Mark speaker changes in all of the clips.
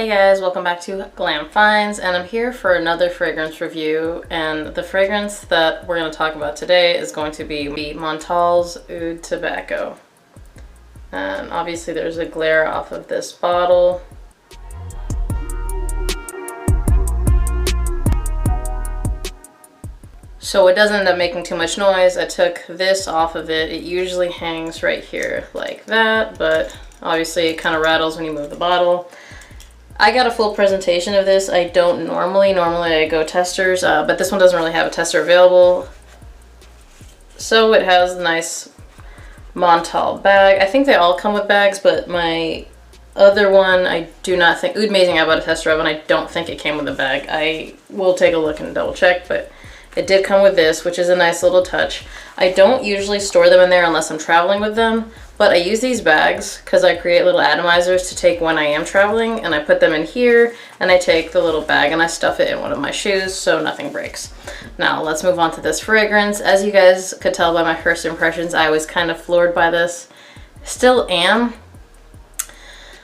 Speaker 1: Hey guys, welcome back to Glam Finds, and I'm here for another fragrance review, and the fragrance that we're going to talk about today is going to be Montale's Oud Tobacco. And obviously there's a glare off of this bottle. So it doesn't end up making too much noise. I took this off of it. It usually hangs right here like that, but obviously it kind of rattles when you move the bottle. I got a full presentation of this. I don't normally I go testers, but this one doesn't really have a tester available. So it has a nice Montale bag. I think they all come with bags, but my other one, I do not think, Oud Amazing I bought a tester of, and I don't think it came with a bag. I will take a look and double check, but it did come with this, which is a nice little touch. I don't usually store them in there unless I'm traveling with them, but I use these bags because I create little atomizers to take when I am traveling, and I put them in here, and I take the little bag and I stuff it in one of my shoes so nothing breaks. Now let's move on to this fragrance. As you guys could tell by my first impressions, I was kind of floored by this. Still am.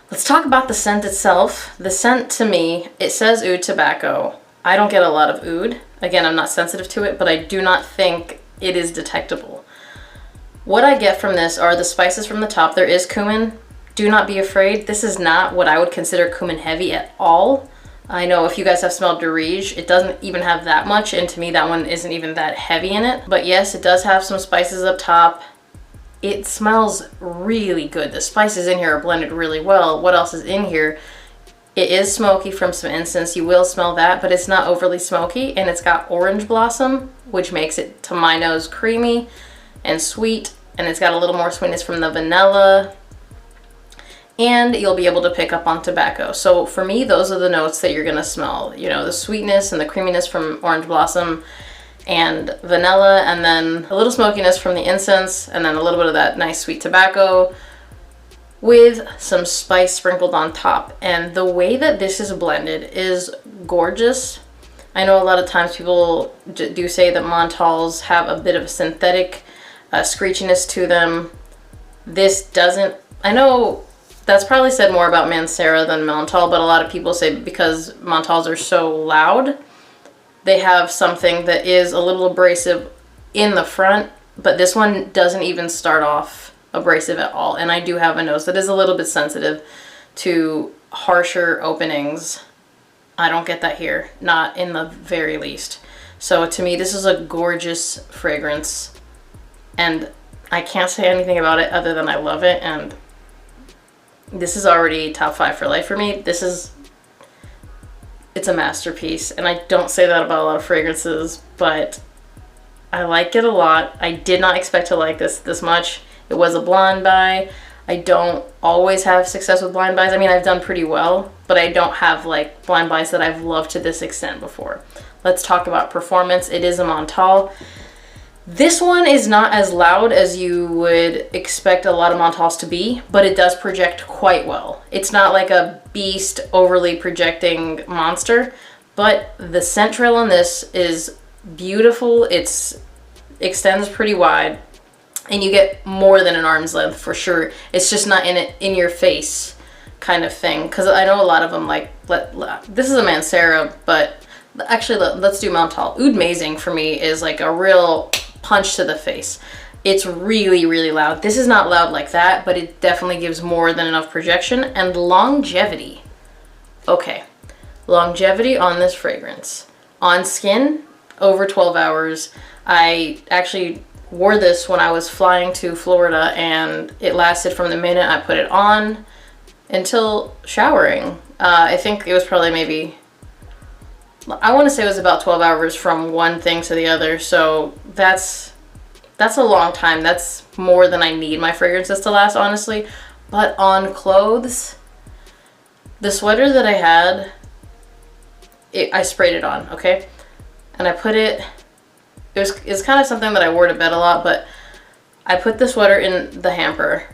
Speaker 1: Let's talk about the scent itself. The scent, to me, it says Oud Tobacco. I don't get a lot of oud. Again, I'm not sensitive to it, but I do not think it is detectable. What I get from this are the spices from the top. There is cumin. Do not be afraid. This is not what I would consider cumin heavy at all. I know if you guys have smelled Dirige, it doesn't even have that much, and to me that one isn't even that heavy in it. But yes, it does have some spices up top. It smells really good. The spices in here are blended really well. What else is in here? It is smoky from some incense. You will smell that, but it's not overly smoky, and it's got orange blossom, which makes it, to my nose, creamy and sweet, and it's got a little more sweetness from the vanilla, and you'll be able to pick up on tobacco. So for me, those are the notes that you're gonna smell. You know, the sweetness and the creaminess from orange blossom and vanilla, and then a little smokiness from the incense, and then a little bit of that nice sweet tobacco with some spice sprinkled on top. And the way that this is blended is gorgeous. I know a lot of times people do say that Montales have a bit of a synthetic screechiness to them. This doesn't. I know that's probably said more about Mancera than Montale, but a lot of people say because Montales are so loud, they have something that is a little abrasive in the front, but this one doesn't even start off abrasive at all. And I do have a nose that is a little bit sensitive to harsher openings. I don't get that here, not in the very least. So to me, this is a gorgeous fragrance, and I can't say anything about it other than I love it, and this is already top 5 for life for me. It's a masterpiece, and I don't say that about a lot of fragrances, but I like it a lot. I did not expect to like this much. It was a blind buy. I don't always have success with blind buys. I mean, I've done pretty well, but I don't have like blind buys that I've loved to this extent before. Let's talk about performance. It is a Montale. This one is not as loud as you would expect a lot of Montales to be, but it does project quite well. It's not like a beast overly projecting monster, but the scent trail on this is beautiful. It extends pretty wide, and you get more than an arm's length for sure. It's just not in your face kind of thing, because I know a lot of them like, this is a Mancera, but actually let's do Montale. Oud Amazing for me is like a real punch to the face. It's really, really loud. This is not loud like that, but it definitely gives more than enough projection. And longevity. Okay, longevity on this fragrance. On skin, over 12 hours. I actually wore this when I was flying to Florida, and it lasted from the minute I put it on until showering. I think it was probably maybe, I want to say it was about 12 hours from one thing to the other, so that's a long time. That's more than I need my fragrances to last, honestly. But on clothes, the sweater that I had, I sprayed it on, okay? And I put it, it's kind of something that I wore to bed a lot, but I put the sweater in the hamper,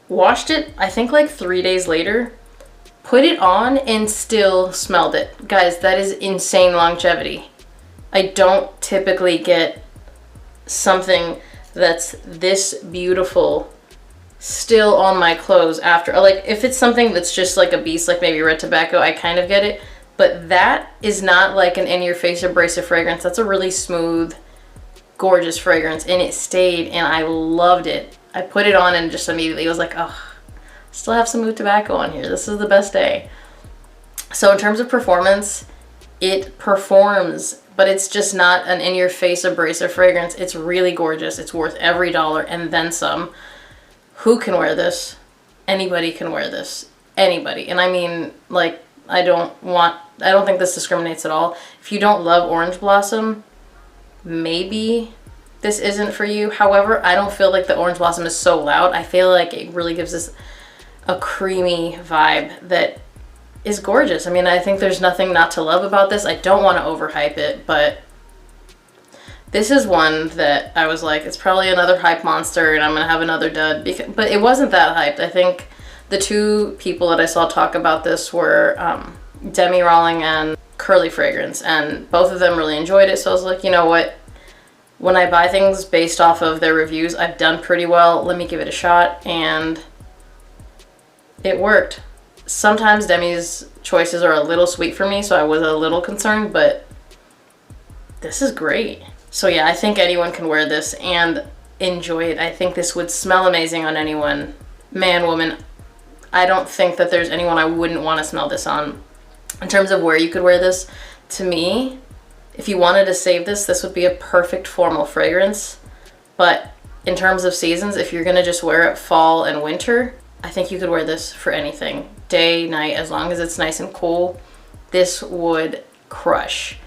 Speaker 1: washed it, I think like 3 days later, put it on, and still smelled it. Guys, that is insane longevity. I don't typically get something that's this beautiful still on my clothes after. Like, if it's something that's just like a beast, like maybe red tobacco, I kind of get it. But that is not like an in-your-face abrasive fragrance. That's a really smooth, gorgeous fragrance, and it stayed, and I loved it. I put it on and just immediately was like, oh, still have some mood tobacco on here. This is the best day. So in terms of performance, it performs, but it's just not an in-your-face abrasive fragrance. It's really gorgeous. It's worth every dollar and then some. Who can wear this? Anybody can wear this. Anybody. And I mean, like, I don't think this discriminates at all. If you don't love Orange Blossom, maybe this isn't for you. However, I don't feel like the Orange Blossom is so loud. I feel like it really gives us a creamy vibe that is gorgeous. I mean, I think there's nothing not to love about this. I don't want to overhype it, but this is one that I was like, it's probably another hype monster and I'm going to have another dud. But it wasn't that hyped. I think the two people that I saw talk about this were Demi Rawling and Curly Fragrance, and both of them really enjoyed it. So I was like, you know what? When I buy things based off of their reviews, I've done pretty well. Let me give it a shot, and it worked. Sometimes Demi's choices are a little sweet for me, so I was a little concerned, but this is great. So yeah, I think anyone can wear this and enjoy it. I think this would smell amazing on anyone, man, woman. I don't think that there's anyone I wouldn't want to smell this on. In terms of where you could wear this, to me, if you wanted to save this, this would be a perfect formal fragrance. But in terms of seasons, if you're gonna just wear it fall and winter, I think you could wear this for anything. Day, night, as long as it's nice and cool, this would crush.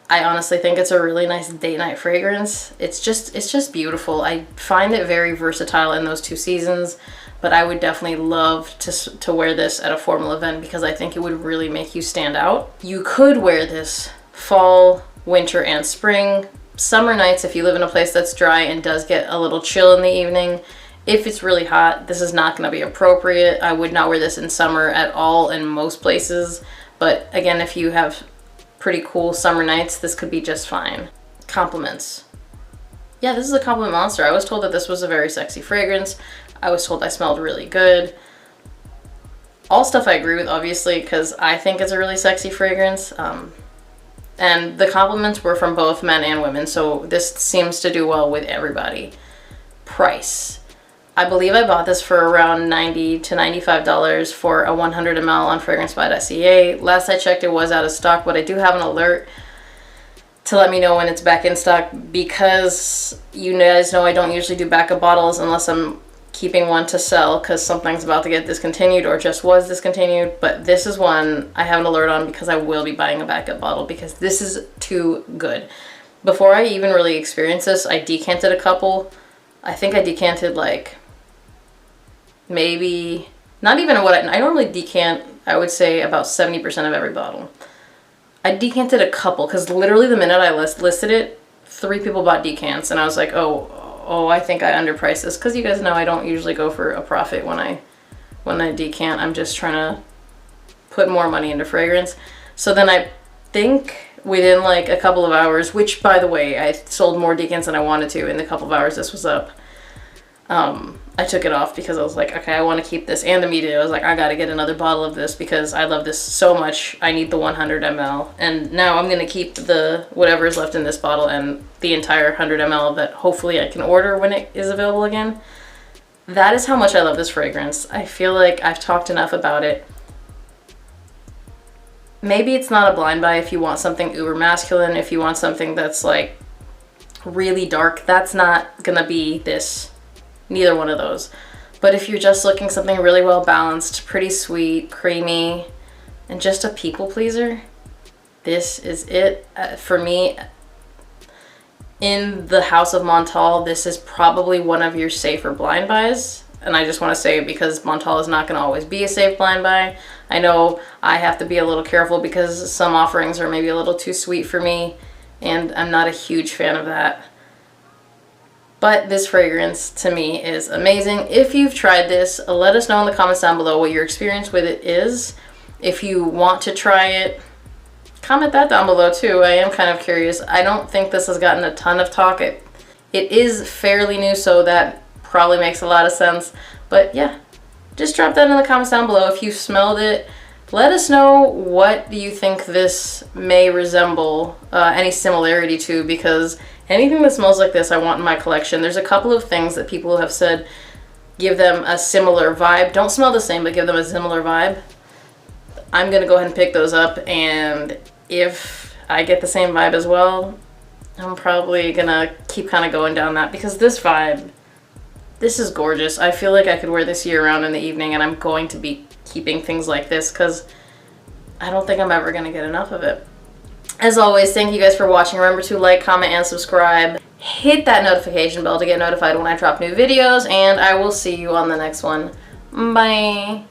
Speaker 1: I honestly think it's a really nice date night fragrance. It's just beautiful. I find it very versatile in those two seasons, but I would definitely love to wear this at a formal event because I think it would really make you stand out. You could wear this fall, winter, and spring. Summer nights, if you live in a place that's dry and does get a little chill in the evening. If it's really hot, this is not going to be appropriate. I would not wear this in summer at all in most places. But again, if you have pretty cool summer nights, this could be just fine. Compliments. Yeah, this is a compliment monster. I was told that this was a very sexy fragrance. I was told I smelled really good. All stuff I agree with, obviously, because I think it's a really sexy fragrance. And the compliments were from both men and women, so this seems to do well with everybody. Price. I believe I bought this for around $90 to $95 for a 100 ml on fragrancebuy.ca. Last I checked, it was out of stock, but I do have an alert to let me know when it's back in stock because you guys know I don't usually do backup bottles unless I'm keeping one to sell because something's about to get discontinued or just was discontinued. But this is one I have an alert on because I will be buying a backup bottle because this is too good. Before I even really experienced this, I decanted a couple. I think I decanted like maybe, not even what I normally decant, I would say about 70% of every bottle. I decanted a couple because literally the minute I listed it, 3 people bought decants and I was like, oh, I think I underpriced this because you guys know I don't usually go for a profit when I decant. I'm just trying to put more money into fragrance. So then I think within like a couple of hours, which by the way, I sold more decants than I wanted to in the couple of hours this was up. I took it off because I was like, okay, I want to keep this, and immediately I was like, I gotta get another bottle of this because I love this so much. I need the 100 ml, and now I'm gonna keep the whatever is left in this bottle and the entire 100 ml that hopefully I can order when it is available again. That is how much I love this fragrance. I feel like I've talked enough about it. Maybe it's not a blind buy if you want something uber masculine, if you want something that's like really dark. That's not gonna be this. Neither one of those. But if you're just looking something really well balanced, pretty sweet, creamy, and just a people pleaser, this is it. For me, in the house of Montale, this is probably one of your safer blind buys. And I just want to say it because Montale is not going to always be a safe blind buy. I know I have to be a little careful because some offerings are maybe a little too sweet for me, and I'm not a huge fan of that. But this fragrance to me is amazing. If you've tried this, let us know in the comments down below what your experience with it is. If you want to try it, comment that down below too. I am kind of curious. I don't think this has gotten a ton of talk. It is fairly new, so that probably makes a lot of sense. But yeah, just drop that in the comments down below if you smelled it. Let us know what you think this may resemble, any similarity to, because anything that smells like this I want in my collection. There's a couple of things that people have said give them a similar vibe. Don't smell the same, but give them a similar vibe. I'm gonna go ahead and pick those up, and if I get the same vibe as well, I'm probably gonna keep kind of going down that, because this vibe, this is gorgeous. I feel like I could wear this year round in the evening, and I'm going to be keeping things like this because I don't think I'm ever gonna get enough of it. As always, thank you guys for watching. Remember to like, comment, and subscribe. Hit that notification bell to get notified when I drop new videos, and I will see you on the next one. Bye.